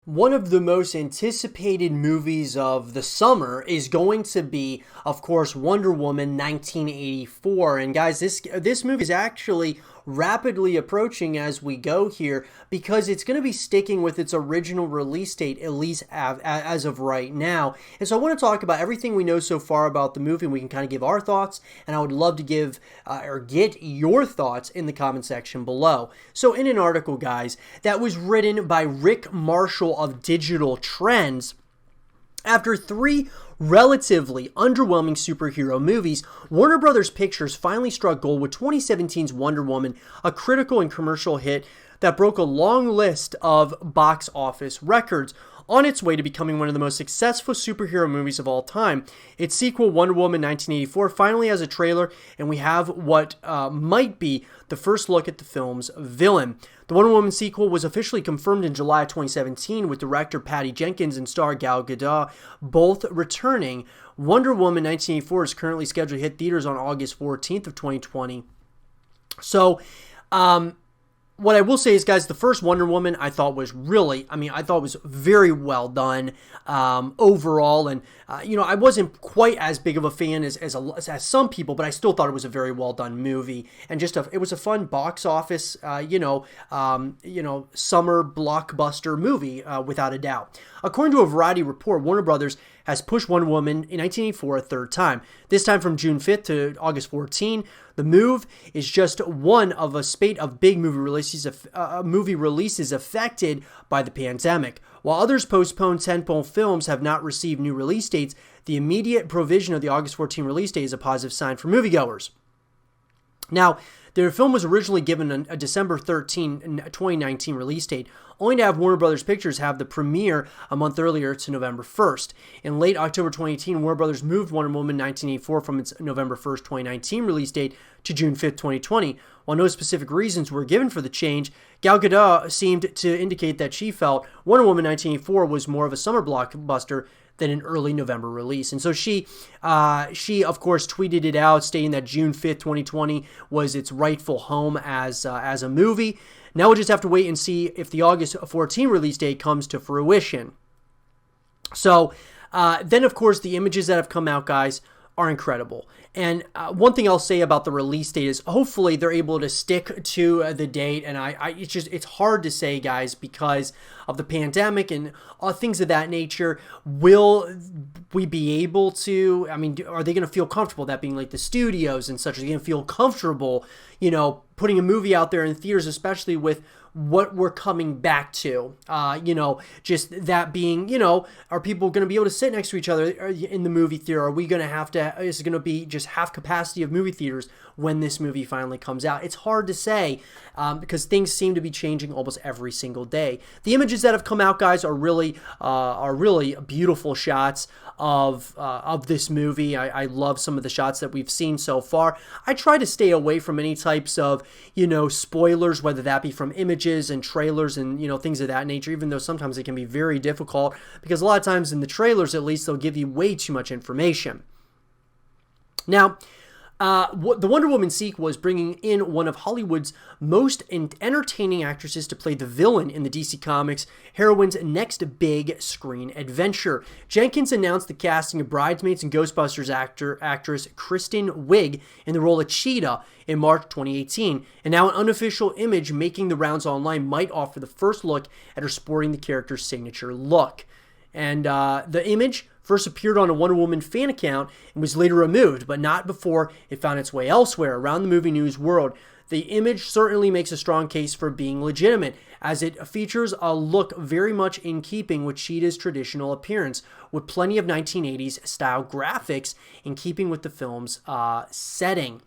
One of the most anticipated movies of the summer is going to be, of course, Wonder Woman 1984. And guys, this movie is actually rapidly approaching as we go here because it's going to be sticking with its original release date, at least as of right now. And so I want to talk about everything we know so far about the movie, and we can kind of give our thoughts, and I would love to give or get your thoughts in the comment section below. So in an article, guys, that was written by Rick Marshall of Digital Trends, after three relatively underwhelming superhero movies, Warner Bros. Pictures finally struck gold with 2017's Wonder Woman, a critical and commercial hit that broke a long list of box office records, on its way to becoming one of the most successful superhero movies of all time. Its sequel, Wonder Woman 1984, finally has a trailer, and we have what might be the first look at the film's villain. The Wonder Woman sequel was officially confirmed in July of 2017 with director Patty Jenkins and star Gal Gadot both returning. Wonder Woman 1984 is currently scheduled to hit theaters on August 14th of 2020. So, what I will say is, guys, the first Wonder Woman I thought was very well done overall. And, I wasn't quite as big of a fan as some people, but I still thought it was a very well done movie. And it was a fun box office, summer blockbuster movie, without a doubt. According to a Variety report, Warner Brothers has pushed Wonder Woman in 1984 a third time, this time from June 5th to August 14th. The move is just one of a spate of big movie releases affected by the pandemic. While others postponed tentpole films have not received new release dates, the immediate provision of the August 14 release date is a positive sign for moviegoers. Now, the film was originally given a December 13, 2019 release date, only to have Warner Bros. Pictures have the premiere a month earlier to November 1st. In late October 2018, Warner Bros. Moved Wonder Woman 1984 from its November 1st, 2019 release date to June 5th, 2020. While no specific reasons were given for the change, Gal Gadot seemed to indicate that she felt Wonder Woman 1984 was more of a summer blockbuster than an early November release. And so she of course tweeted it out, stating that June 5th, 2020 was its rightful home as a movie. Now we'll just have to wait and see if the August 14 release date comes to fruition. So then, of course, the images that have come out, guys, are incredible. And one thing I'll say about the release date is hopefully they're able to stick to the date. And it's hard to say, guys, because of the pandemic and things of that nature. Will we be able to, are they going to feel comfortable, that being like the studios and such, are they going to feel comfortable, putting a movie out there in theaters, especially with what we're coming back to, just that being, are people going to be able to sit next to each other in the movie theater? Are we going to is it going to be just half capacity of movie theaters when this movie finally comes out? It's hard to say because things seem to be changing almost every single day. The images that have come out, guys, are really beautiful shots of this movie. I love some of the shots that we've seen so far. I try to stay away from any types of, spoilers, whether that be from images and trailers and, things of that nature, even though sometimes it can be very difficult because a lot of times in the trailers, at least, they'll give you way too much information. Now, the Wonder Woman sequel is bringing in one of Hollywood's most entertaining actresses to play the villain in the DC Comics heroine's next big screen adventure. Jenkins announced the casting of Bridesmaids and Ghostbusters actress Kristen Wiig in the role of Cheetah in March 2018, and now an unofficial image making the rounds online might offer the first look at her sporting the character's signature look. And the image first appeared on a Wonder Woman fan account and was later removed, but not before it found its way elsewhere around the movie news world. The image certainly makes a strong case for being legitimate, as it features a look very much in keeping with Cheetah's traditional appearance, with plenty of 1980s style graphics in keeping with the film's setting.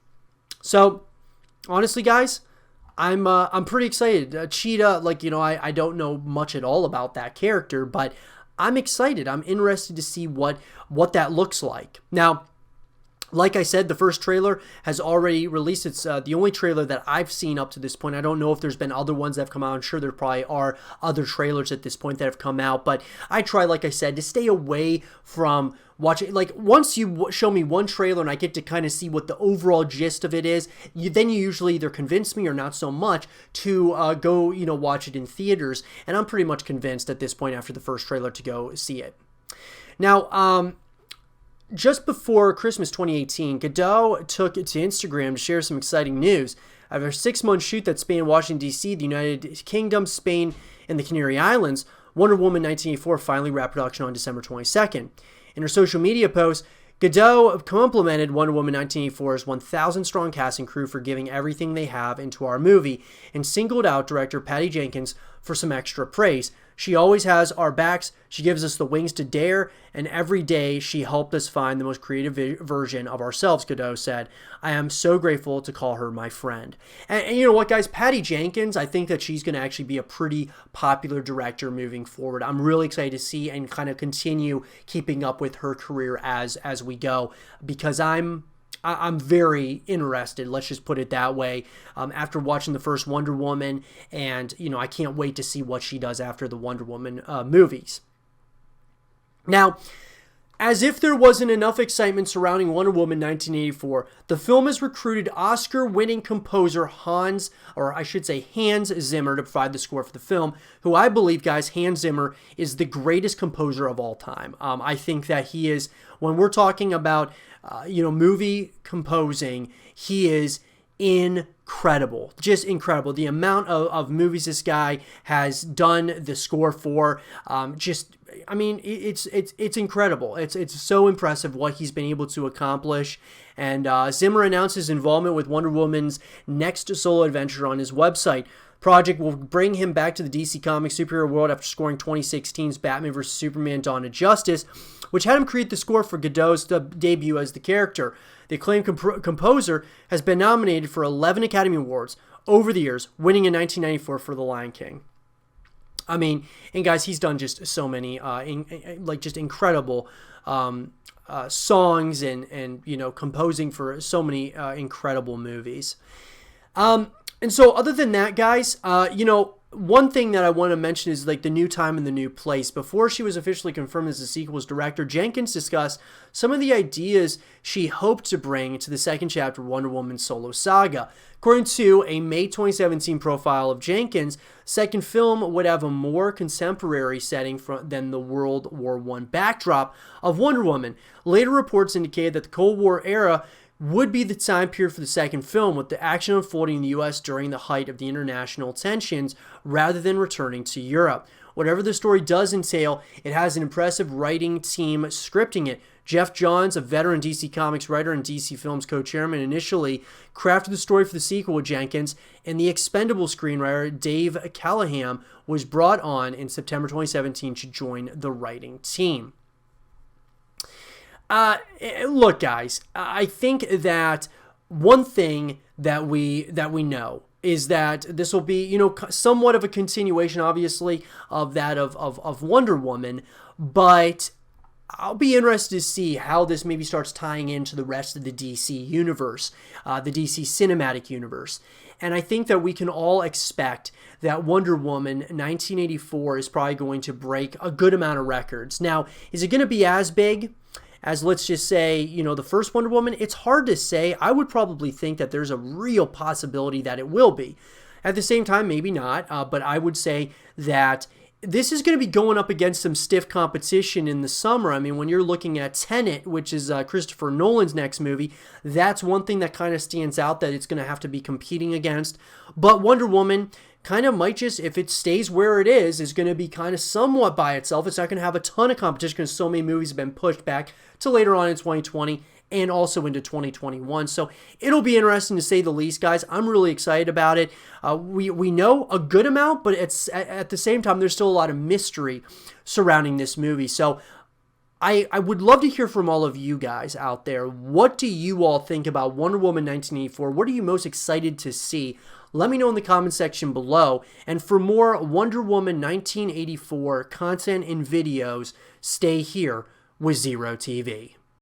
So, honestly, guys, I'm pretty excited. Cheetah, I don't know much at all about that character, but I'm excited. I'm interested to see what that looks like. Now, Like I said, the first trailer has already released. It's the only trailer that I've seen up to this point. I don't know if there's been other ones that have come out. I'm sure there probably are other trailers at this point that have come out. But I try, like I said, to stay away from watching. Like, once you show me one trailer and I get to kind of see what the overall gist of it is, then you usually either convince me or not so much to go, watch it in theaters. And I'm pretty much convinced at this point after the first trailer to go see it. Now, just before Christmas 2018, Godot took it to Instagram to share some exciting news. After a 6-month shoot that spanned Washington, D.C., the United Kingdom, Spain, and the Canary Islands, Wonder Woman 1984 finally wrapped production on December 22nd. In her social media post, Godot complimented Wonder Woman 1984's 1,000-strong cast and crew for giving everything they have into our movie and singled out director Patty Jenkins for some extra praise. She always has our backs, she gives us the wings to dare, and every day she helped us find the most creative version of ourselves, Godot said. I am so grateful to call her my friend. And you know what, guys? Patty Jenkins, I think that she's going to actually be a pretty popular director moving forward. I'm really excited to see and kind of continue keeping up with her career as we go, because I'm very interested, let's just put it that way, after watching the first Wonder Woman, and, I can't wait to see what she does after the Wonder Woman movies. Now, as if there wasn't enough excitement surrounding Wonder Woman 1984, the film has recruited Oscar-winning composer Hans Zimmer to provide the score for the film, who I believe, guys, Hans Zimmer is the greatest composer of all time. I think that he is, when we're talking about movie composing, he is incredible, just incredible. The amount of movies this guy has done the score for, it's incredible. It's so impressive what he's been able to accomplish. And Zimmer announced his involvement with Wonder Woman's next solo adventure on his website. Project will bring him back to the DC Comics superhero world after scoring 2016's Batman vs. Superman: Dawn of Justice, which had him create the score for Godot's debut as the character. The acclaimed composer has been nominated for 11 Academy Awards over the years, winning in 1994 for The Lion King. I mean, and guys, he's done just so many, just incredible songs and composing for so many incredible movies. And so other than that, guys, one thing that I want to mention is like the new time and the new place. Before she was officially confirmed as the sequel's director, Jenkins discussed some of the ideas she hoped to bring to the second chapter of Wonder Woman's solo saga. According to a May 2017 profile of Jenkins, second film would have a more contemporary setting than the World War I backdrop of Wonder Woman. Later reports indicated that the Cold War era would be the time period for the second film, with the action unfolding in the U.S. during the height of the international tensions rather than returning to Europe. Whatever the story does entail, it has an impressive writing team scripting it. Jeff Johns, a veteran DC Comics writer and DC Films co-chairman, initially crafted the story for the sequel with Jenkins, and the Expendable screenwriter Dave Callaham was brought on in September 2017 to join the writing team. Look, guys, I think that one thing that we know is that this will be, somewhat of a continuation, obviously, of that of Wonder Woman, but I'll be interested to see how this maybe starts tying into the rest of the DC universe, the DC cinematic universe. And I think that we can all expect that Wonder Woman 1984 is probably going to break a good amount of records. Now, is it going to be as big as, let's just say, the first Wonder Woman? It's hard to say. I would probably think that there's a real possibility that it will be. At the same time, maybe not, but I would say that this is going to be going up against some stiff competition in the summer. I mean, when you're looking at Tenet, which is Christopher Nolan's next movie, that's one thing that kind of stands out that it's going to have to be competing against. But Wonder Woman kind of might just, if it stays where it is going to be kind of somewhat by itself. It's not going to have a ton of competition because so many movies have been pushed back to later on in 2020 and also into 2021. So it'll be interesting to say the least, guys. I'm really excited about it. We know a good amount, but it's at the same time, there's still a lot of mystery surrounding this movie. So I would love to hear from all of you guys out there. What do you all think about Wonder Woman 1984? What are you most excited to see? Let me know in the comment section below. And for more Wonder Woman 1984 content and videos, stay here with Zero TV.